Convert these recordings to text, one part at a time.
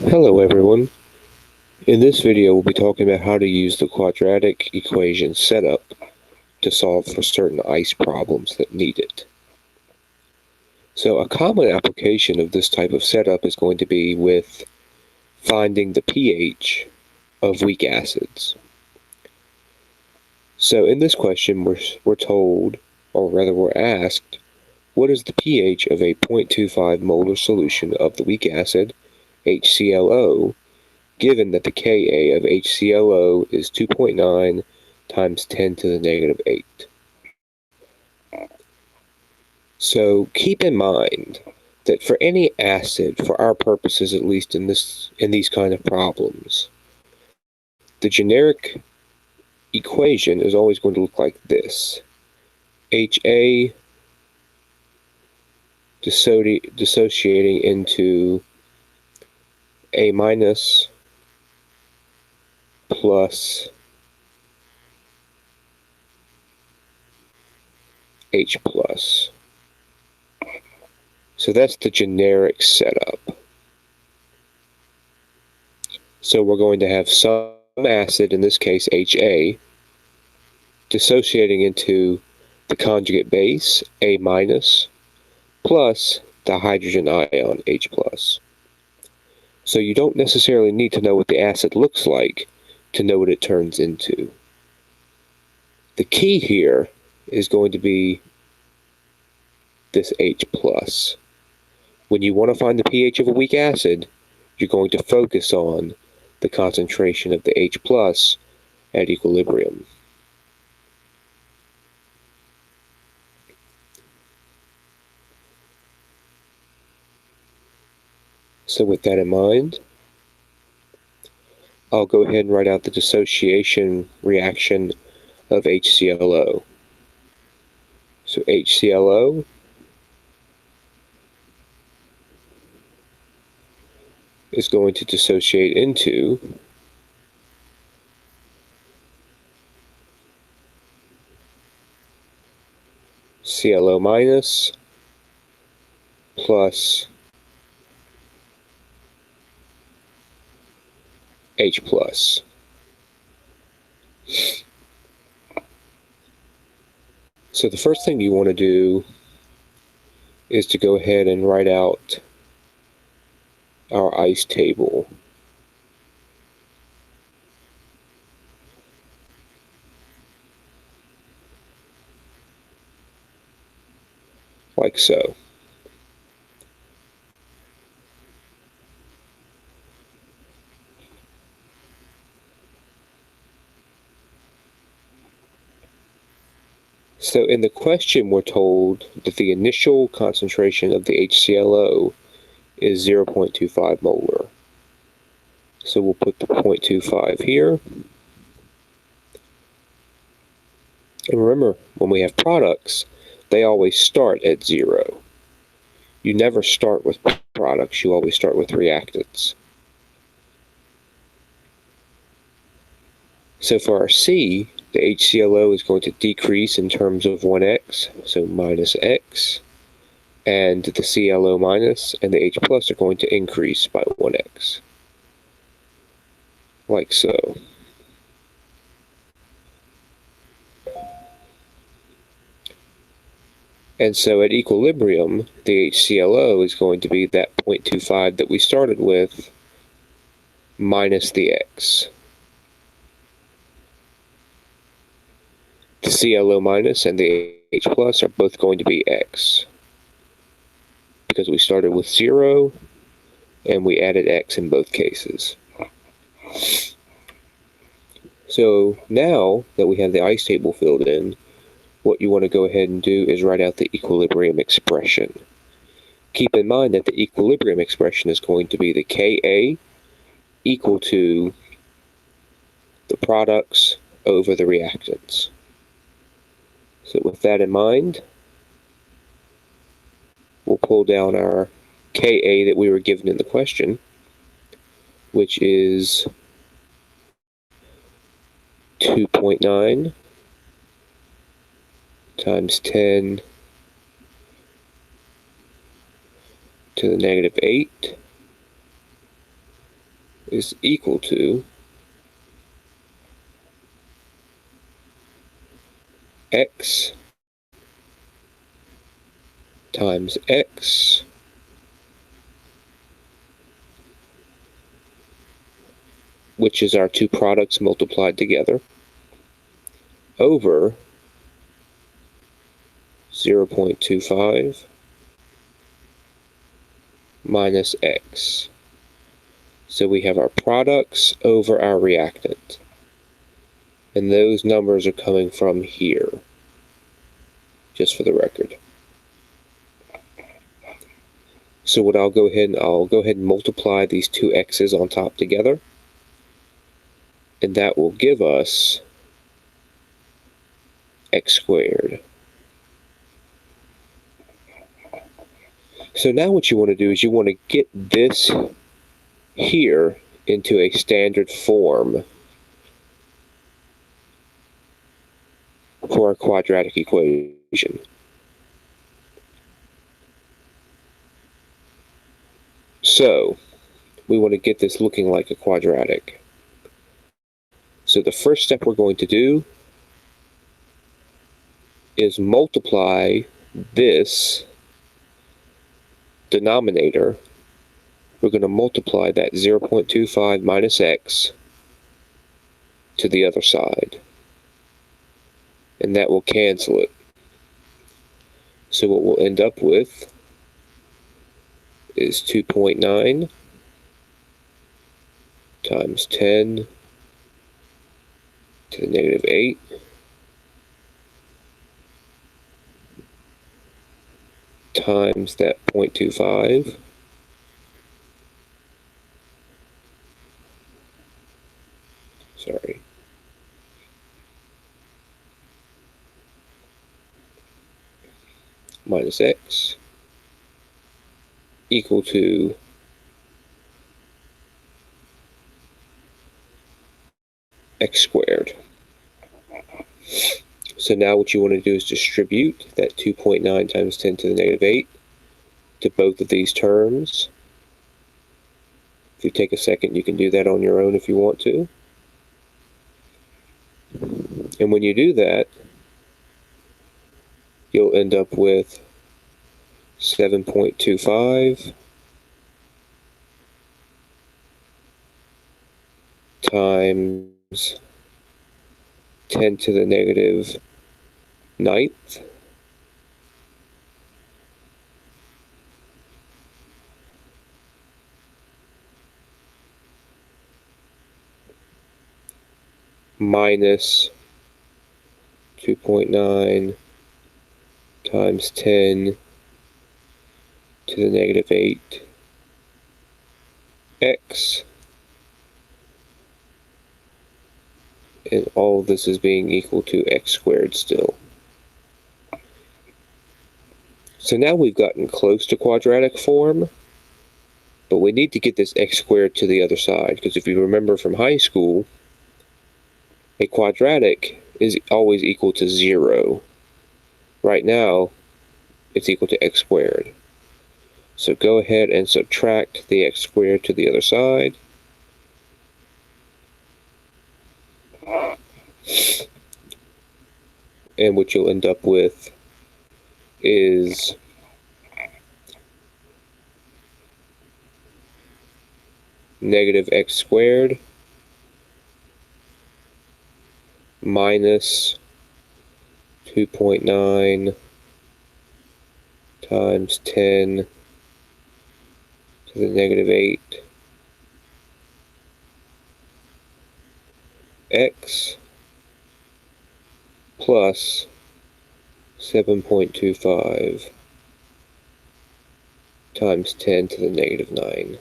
Hello everyone. In this video we'll be talking about how to use the quadratic equation setup to solve for certain ice problems that need it. So a common application of this type of setup is going to be with finding the pH of weak acids. So in this question we're told, or rather we're asked, what is the pH of a 0.25 molar solution of the weak acid HClO, given that the Ka of HClO is 2.9 times 10 to the negative 8. So keep in mind that for any acid, for our purposes at least in these kind of problems, the generic equation is always going to look like this. HA dissociating into A minus plus H plus. So that's the generic setup. So we're going to have some acid, in this case HA, dissociating into the conjugate base, A minus, plus the hydrogen ion, H plus. So you don't necessarily need to know what the acid looks like to know what it turns into. The key here is going to be this H plus. When you want to find the pH of a weak acid, you're going to focus on the concentration of the H plus at equilibrium. So with that in mind, I'll go ahead and write out the dissociation reaction of HClO. So HClO is going to dissociate into ClO minus plus H plus. So the first thing you want to do is to go ahead and write out our ice table. Like so. So in the question we're told that the initial concentration of the HClO is 0.25 molar. So we'll put the 0.25 here. And remember, when we have products, they always start at 0. You never start with products, you always start with reactants. So for our C, the HClO is going to decrease in terms of 1x, so minus x, and the ClO minus and the H plus are going to increase by 1x, like so. And so at equilibrium, the HClO is going to be that 0.25 that we started with minus the x. The ClO minus and the H plus are both going to be x, because we started with 0 and we added x in both cases. So now that we have the ice table filled in, what you want to go ahead and do is write out the equilibrium expression. Keep in mind that the equilibrium expression is going to be the Ka equal to the products over the reactants. So with that in mind, we'll pull down our Ka that we were given in the question, which is 2.9 times 10 to the negative 8 is equal to x times x which is our two products multiplied together, over 0.25 minus x. So we have our products over our reactant. And those numbers are coming from here, just for the record. So what I'll go ahead and multiply these two x's on top together. And that will give us x squared. So now what you want to do is you want to get this here into a standard form for our quadratic equation. So we want to get this looking like a quadratic. So the first step we're going to do is multiply this denominator. We're going to multiply that 0.25 minus x to the other side. And that will cancel it. So what we'll end up with is 2.9 times 10 to the negative 8 times that 0.25 minus x equal to x squared. So now what you want to do is distribute that 2.9 times 10 to the negative 8 to both of these terms. If you take a second, you can do that on your own if you want to. And when you do that, you'll end up with 7.25 times 10 to the negative 9th minus 2.9 times 10 to the negative 8 x, and all of this is being equal to x squared still. So now we've gotten close to quadratic form, but we need to get this x squared to the other side, because if you remember from high school, a quadratic is always equal to 0. Right now, it's equal to x squared. So go ahead and subtract the x squared to the other side. And what you'll end up with is negative x squared minus 2.9 times 10 to the negative 8 x plus 7.25 times 10 to the negative 9.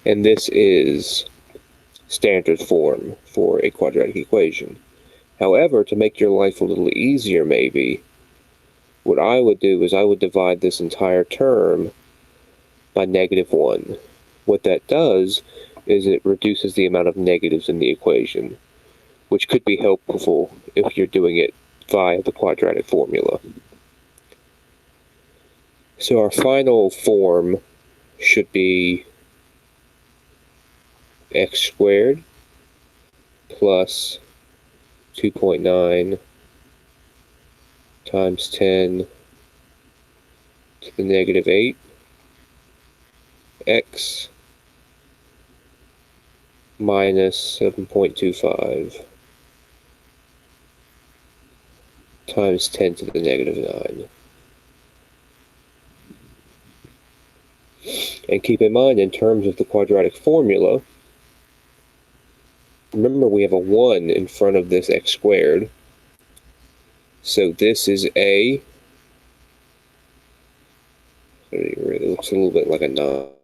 And this is standard form for a quadratic equation. However, to make your life a little easier maybe, what I would do is I would divide this entire term by negative 1. What that does is it reduces the amount of negatives in the equation, which could be helpful if you're doing it via the quadratic formula. So our final form should be x squared plus 2.9 times 10 to the negative 8 x minus 7.25 times 10 to the negative 9. And keep in mind, in terms of the quadratic formula, remember we have a 1 in front of this x squared. So this is a, it really looks a little bit like a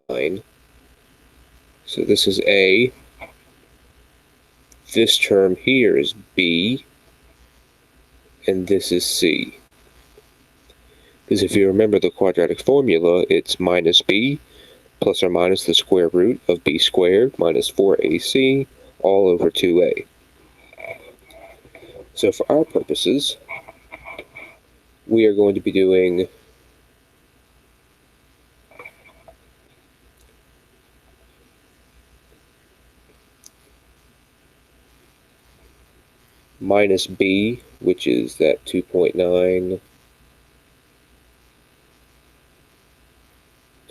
9. So this is a, this term here is b, and this is c. Because if you remember the quadratic formula, it's minus b plus or minus the square root of b squared minus 4ac all over 2a. So for our purposes, we are going to be doing minus b, which is that 2.9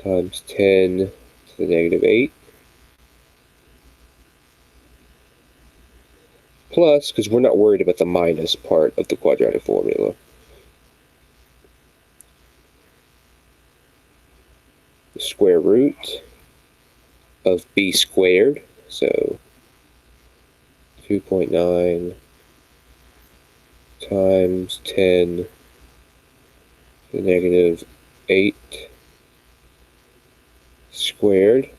times 10 to the negative 8, plus, because we're not worried about the minus part of the quadratic formula, the square root of b squared, so 2.9 times 10 to the negative 8 squared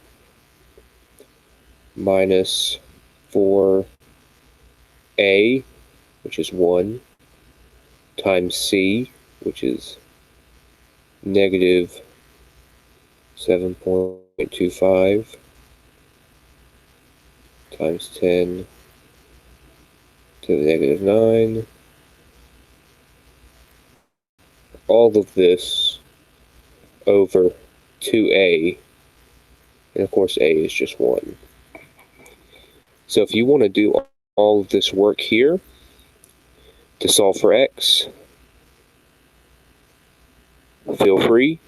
minus 4a, which is 1, times c, which is negative 7.25 times 10 to the negative 9. All of this over 2a, and of course a is just 1. So if you want to do all of this work here to solve for x, feel free.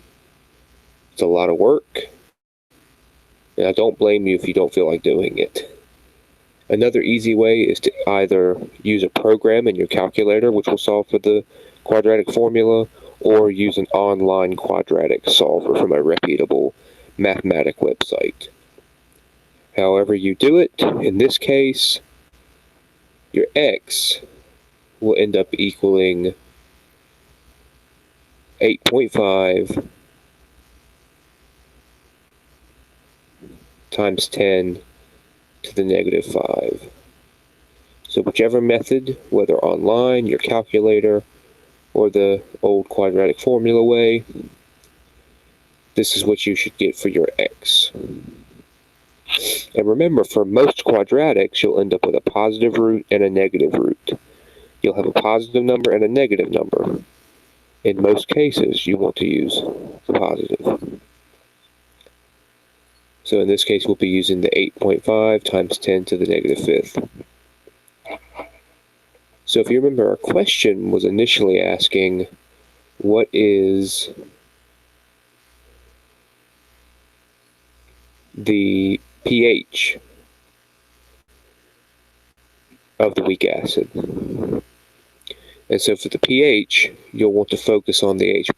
It's a lot of work, and I don't blame you if you don't feel like doing it. Another easy way is to either use a program in your calculator, which will solve for the quadratic formula, or use an online quadratic solver from a reputable mathematic website. However you do it, in this case, your x will end up equaling 8.5 times 10 to the negative 5. So whichever method, whether online, your calculator, or the old quadratic formula way, this is what you should get for your x. And remember, for most quadratics, you'll end up with a positive root and a negative root. You'll have a positive number and a negative number. In most cases, you want to use the positive. So in this case, we'll be using the 8.5 times 10 to the negative 5th. So if you remember, our question was initially asking, what is the pH of the weak acid? And so for the pH, you'll want to focus on the H+,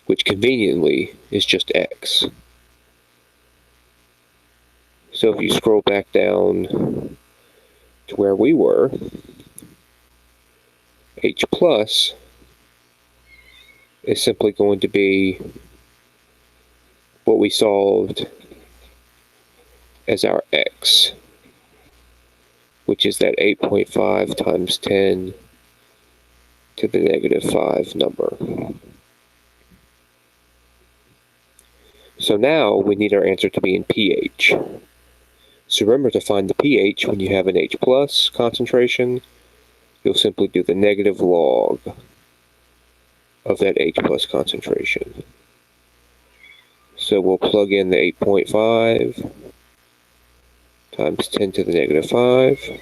which conveniently is just X. So if you scroll back down to where we were, H+ is simply going to be what we solved as our X, which is that 8.5 times 10 to the negative 5 number. So now we need our answer to be in pH. So remember, to find the pH when you have an H+ concentration, you'll simply do the negative log of that H plus concentration. So we'll plug in the 8.5 times 10 to the negative 5.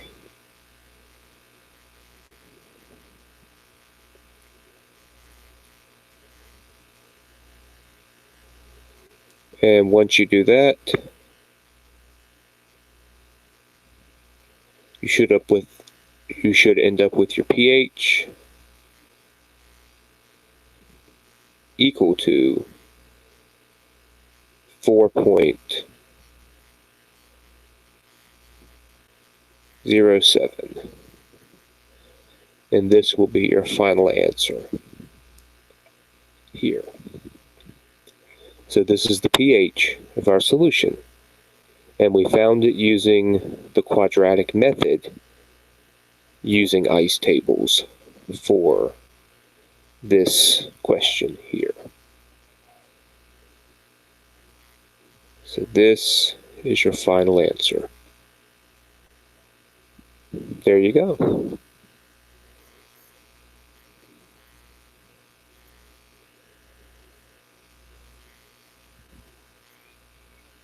And once you do that, you should end up with your pH equal to 4.07. And this will be your final answer here. So this is the pH of our solution. And we found it using the quadratic method, using ice tables for this question here. So this is your final answer. There you go.